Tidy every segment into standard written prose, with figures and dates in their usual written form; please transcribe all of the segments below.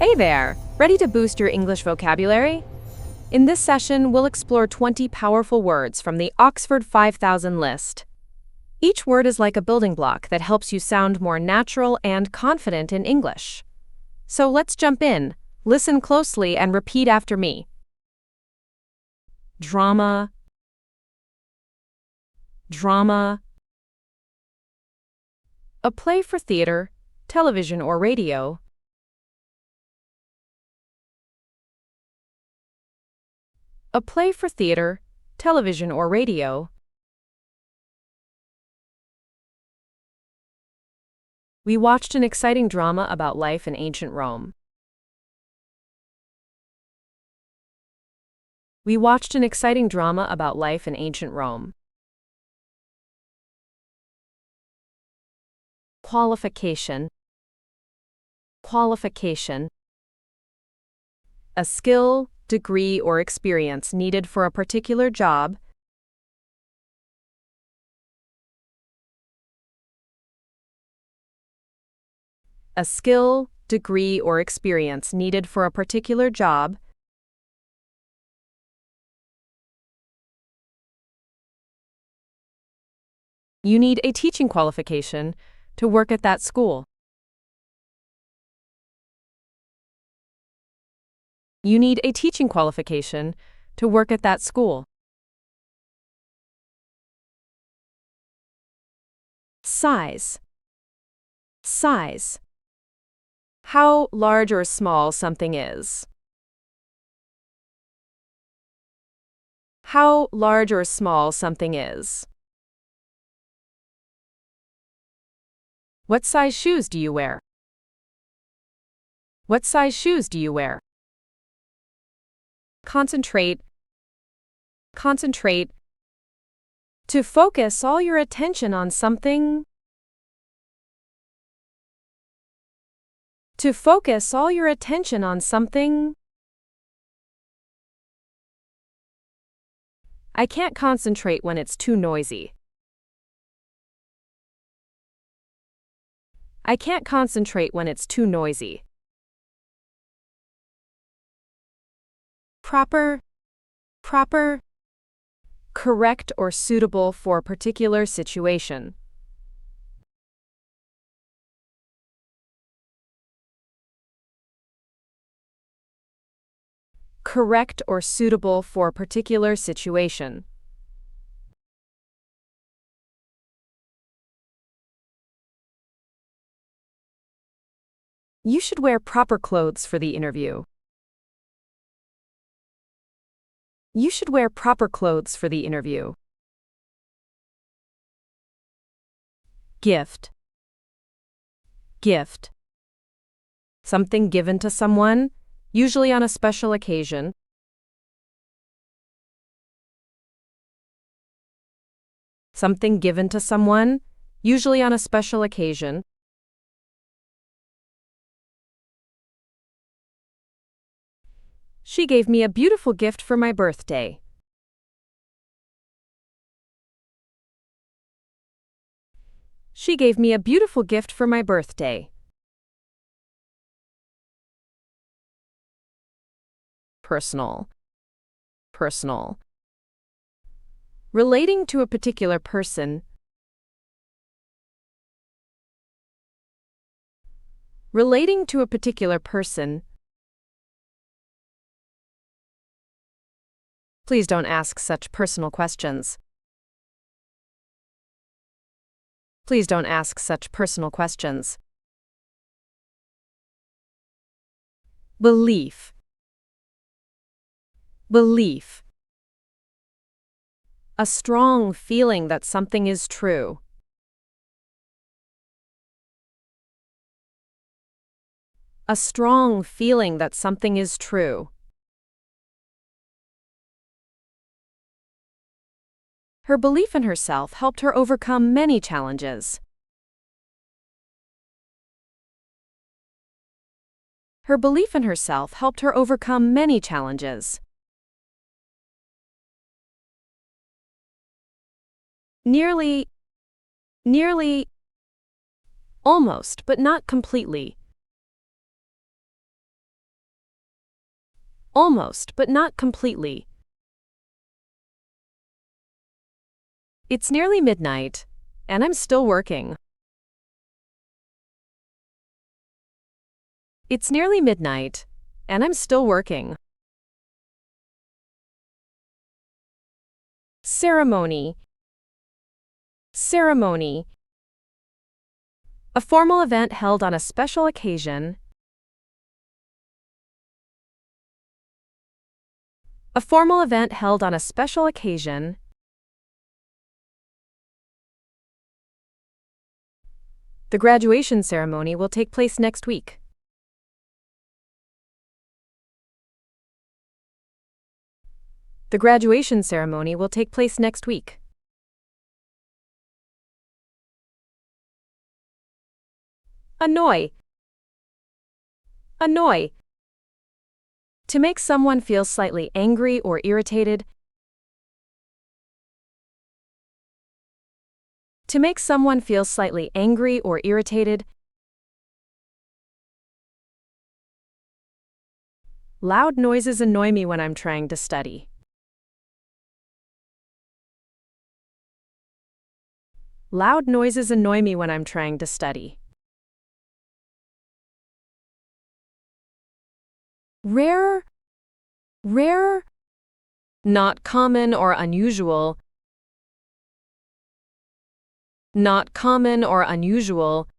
Hey there! Ready to boost your English vocabulary? In this session, we'll explore 20 powerful words from the Oxford 5000 list. Each word is like a building block that helps you sound more natural and confident in English. So let's jump in, listen closely, and repeat after me. Drama, drama. A play for theater, television, or radio. A play for theater, television, or radio. We watched an exciting drama about life in ancient Rome. We watched an exciting drama about life in ancient Rome. Qualification. Qualification. A skill, degree, or experience needed for a particular job. A skill, degree, or experience needed for a particular job. You need a teaching qualification to work at that school. You need a teaching qualification to work at that school. Size. Size. How large or small something is. How large or small something is. What size shoes do you wear? What size shoes do you wear? Concentrate. Concentrate. To focus all your attention on something. To focus all your attention on something. I can't concentrate when it's too noisy. I can't concentrate when it's too noisy. Proper. Proper. Correct or suitable for a particular situation. Correct or suitable for a particular situation. You should wear proper clothes for the interview. You should wear proper clothes for the interview. Gift. Gift. Something given to someone, usually on a special occasion. Something given to someone, usually on a special occasion. She gave me a beautiful gift for my birthday. She gave me a beautiful gift for my birthday. Personal. Personal. Relating to a particular person. Relating to a particular person. Please don't ask such personal questions. Please don't ask such personal questions. Belief. Belief. A strong feeling that something is true. A strong feeling that something is true. Her belief in herself helped her overcome many challenges. Her belief in herself helped her overcome many challenges. Nearly. Nearly. Almost, but not completely. Almost, but not completely. It's nearly midnight, and I'm still working. It's nearly midnight, and I'm still working. Ceremony. Ceremony. A formal event held on a special occasion. A formal event held on a special occasion. The graduation ceremony will take place next week. The graduation ceremony will take place next week. Annoy. Annoy. To make someone feel slightly angry or irritated. To make someone feel slightly angry or irritated. Loud noises annoy me when I'm trying to study. Loud noises annoy me when I'm trying to study. Rare. Rare. Not common or unusual. Not common or unusual.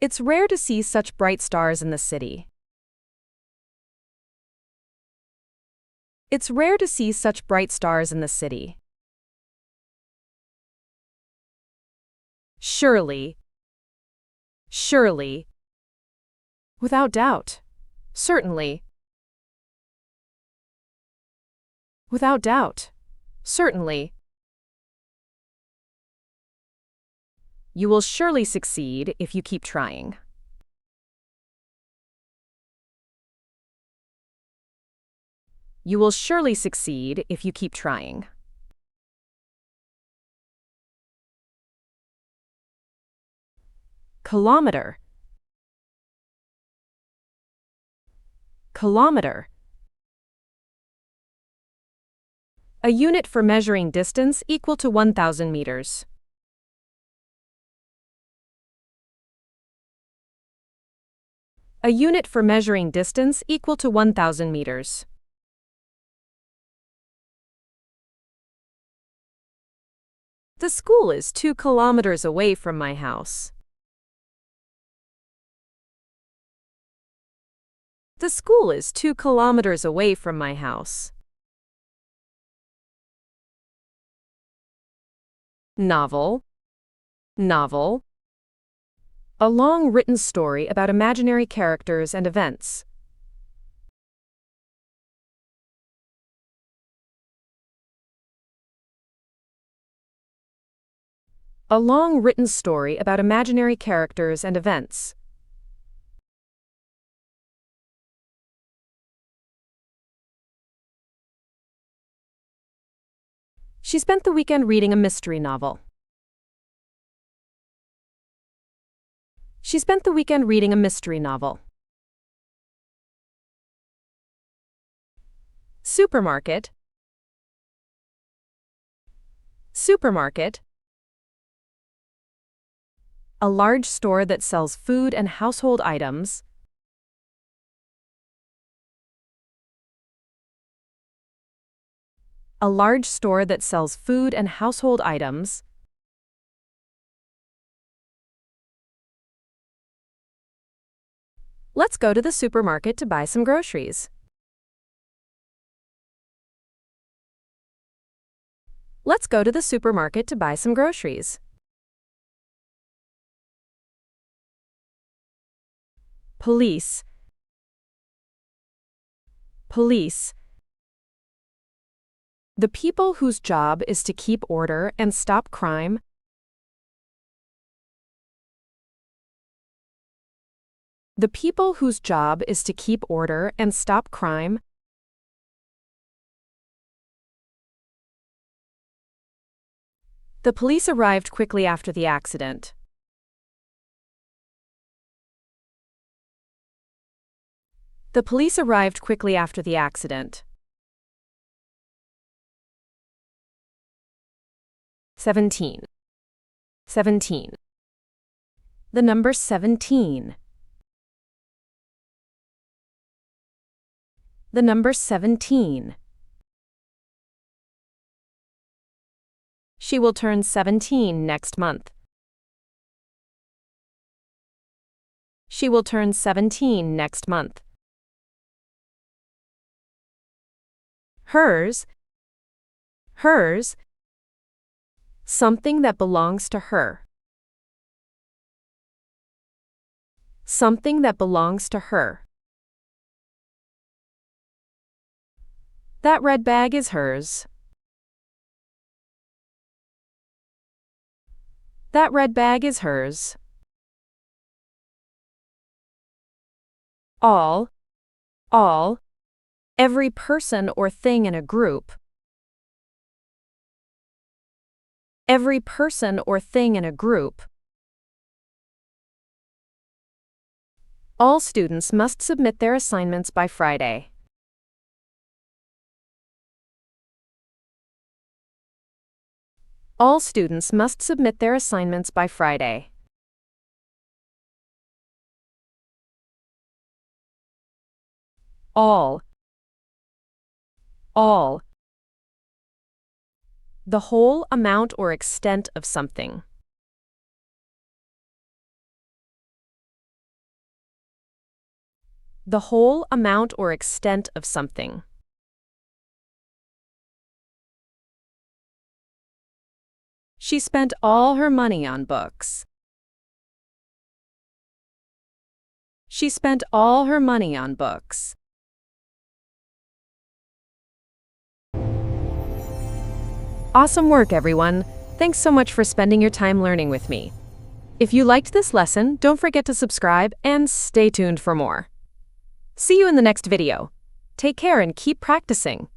It's rare to see such bright stars in the city. It's rare to see such bright stars in the city. Surely. Surely. Without doubt. Certainly. Without doubt. Certainly. You will surely succeed if you keep trying. You will surely succeed if you keep trying. Kilometer. Kilometer. A unit for measuring distance equal to 1,000 meters. A unit for measuring distance equal to 1,000 meters. The school is 2 kilometers away from my house. The school is 2 kilometers away from my house. Novel. Novel. A long written story about imaginary characters and events. A long written story about imaginary characters and events. She spent the weekend reading a mystery novel. She spent the weekend reading a mystery novel. Supermarket. Supermarket. A large store that sells food and household items. A large store that sells food and household items. Let's go to the supermarket to buy some groceries. Let's go to the supermarket to buy some groceries. Police. Police. The people whose job is to keep order and stop crime. The people whose job is to keep order and stop crime. The police arrived quickly after the accident. The police arrived quickly after the accident. 17. 17. The number 17. The number 17. She will turn 17 next month. She will turn 17 next month. Hers. Hers. Something that belongs to her. Something that belongs to her. That red bag is hers. That red bag is hers. All. All. Every person or thing in a group. Every person or thing in a group. All students must submit their assignments by Friday. All students must submit their assignments by Friday. All. All. The whole amount or extent of something. The whole amount or extent of something. She spent all her money on books. She spent all her money on books. Awesome work, everyone. Thanks so much for spending your time learning with me. If you liked this lesson, don't forget to subscribe and stay tuned for more. See you in the next video. Take care and keep practicing.